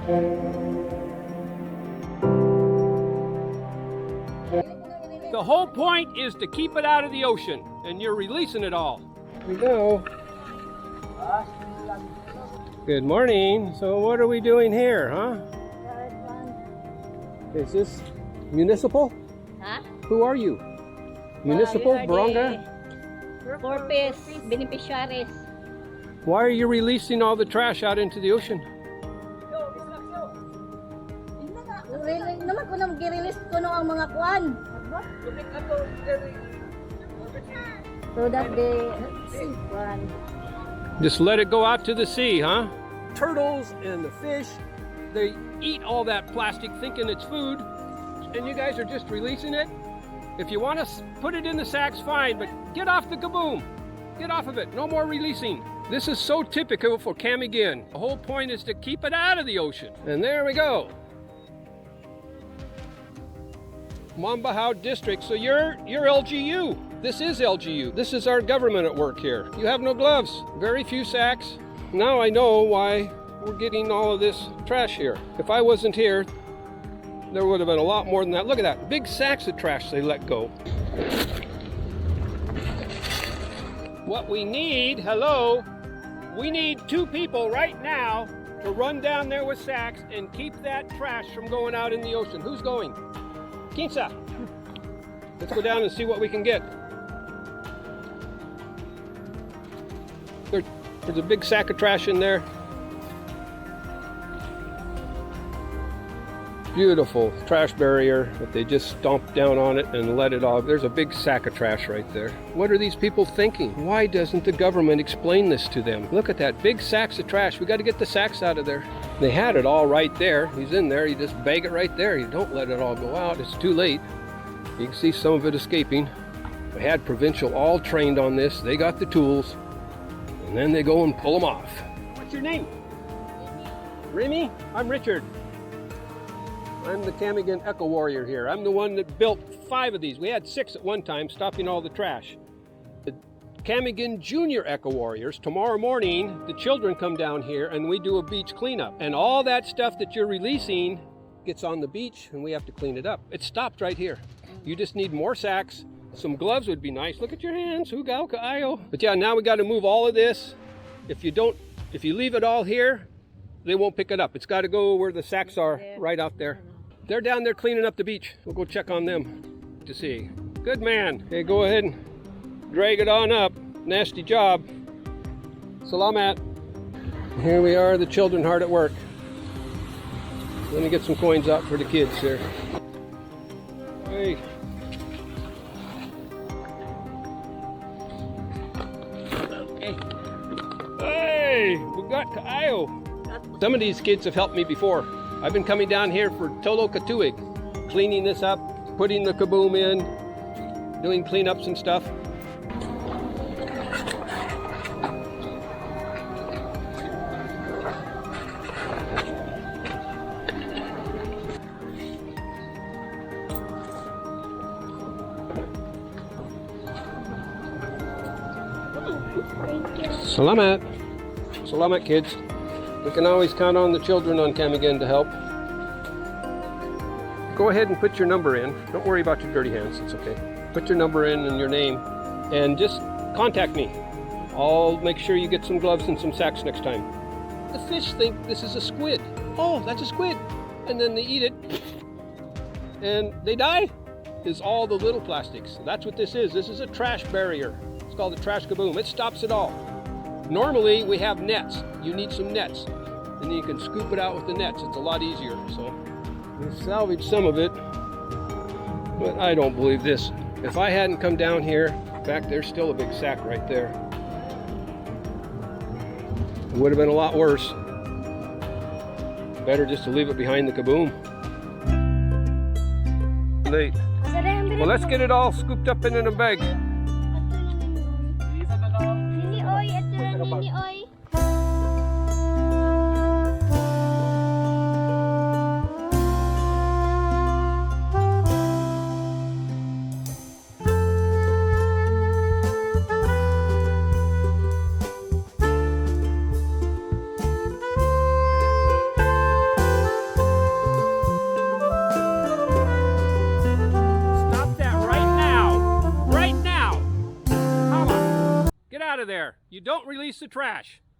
The whole point is to keep it out of the ocean, and you're releasing it all. Here we go. Good morning. So what are we doing here, huh? Is this municipal? Huh? Who are you? Municipal, Barangay? Corpus beneficiaries. Why are you releasing all the trash out into the ocean? Naman ko na mag-release ko no ang mga kwan. So that they run. Just let it go out to the sea, huh? Turtles and the fish, they eat all that plastic thinking it's food, and you guys are just releasing it? If you want to put it in the sacks, fine, but get off the kaboom. Get off of it. No more releasing. This is so typical for Camiguin. The whole point is to keep it out of the ocean. And there we go. Bohol District. So you're LGU. This is LGU. This is our government at work here. You have no gloves. Very few sacks. Now I know why we're getting all of this trash here. If I wasn't here, there would have been a lot more than that. Look at that. Big sacks of trash they let go. What we need, hello, we need 2 people right now to run down there with sacks and keep that trash from going out in the ocean. Who's going? Kinsa. Let's go down and see what we can get. There's a big sack of trash in there. Beautiful trash barrier, but they just stomped down on it and let it all. There's a big sack of trash right there. What are these people thinking? Why doesn't the government explain this to them? Look at that, big sacks of trash. We got to get the sacks out of there. They had it all right there. He's in there. You just bag it right there. You don't let it all go out. It's too late. You can see some of it escaping. We had Provincial all trained on this. They got the tools, and then they go and pull them off. What's your name? Remy? I'm Richard. I'm the Camiguin Eco Warrior here. I'm the one that built 5 of these. We had 6 at one time, stopping all the trash. The Camiguin Junior Eco Warriors, tomorrow morning, the children come down here and we do a beach cleanup. And all that stuff that you're releasing gets on the beach and we have to clean it up. It stopped right here. You just need more sacks. Some gloves would be nice. Look at your hands. Hugao kaayo. But yeah, now we got to move all of this. If you leave it all here, they won't pick it up. It's got to go where the sacks are, right out there. They're down there cleaning up the beach. We'll go check on them to see. Good man. Okay, go ahead and drag it on up. Nasty job. Salamat. Here we are, the children hard at work. Let me get some coins out for the kids here. Hey. Hey, we got kaayo. Some of these kids have helped me before. I've been coming down here for Tolo Katuig, cleaning this up, putting the kaboom in, doing cleanups and stuff. Salamat. Salamat, kids. We can always count on the children on Camiguin to help. Go ahead and put your number in. Don't worry about your dirty hands, it's okay. Put your number in and your name, and just contact me. I'll make sure you get some gloves and some sacks next time. The fish think this is a squid. Oh, that's a squid. And then they eat it, and they die. It's all the little plastics. That's what this is. This is a trash barrier. It's called a trash kaboom. It stops it all. Normally, we have nets. You need some nets. And then you can scoop it out with the nets. It's a lot easier. So we salvaged some of it, but I don't believe this. If I hadn't come down here, back there's still a big sack right there. It would have been a lot worse. Better just to leave it behind the kaboom. Late. Well, let's get it all scooped up in a bag. of there. You don't release the trash.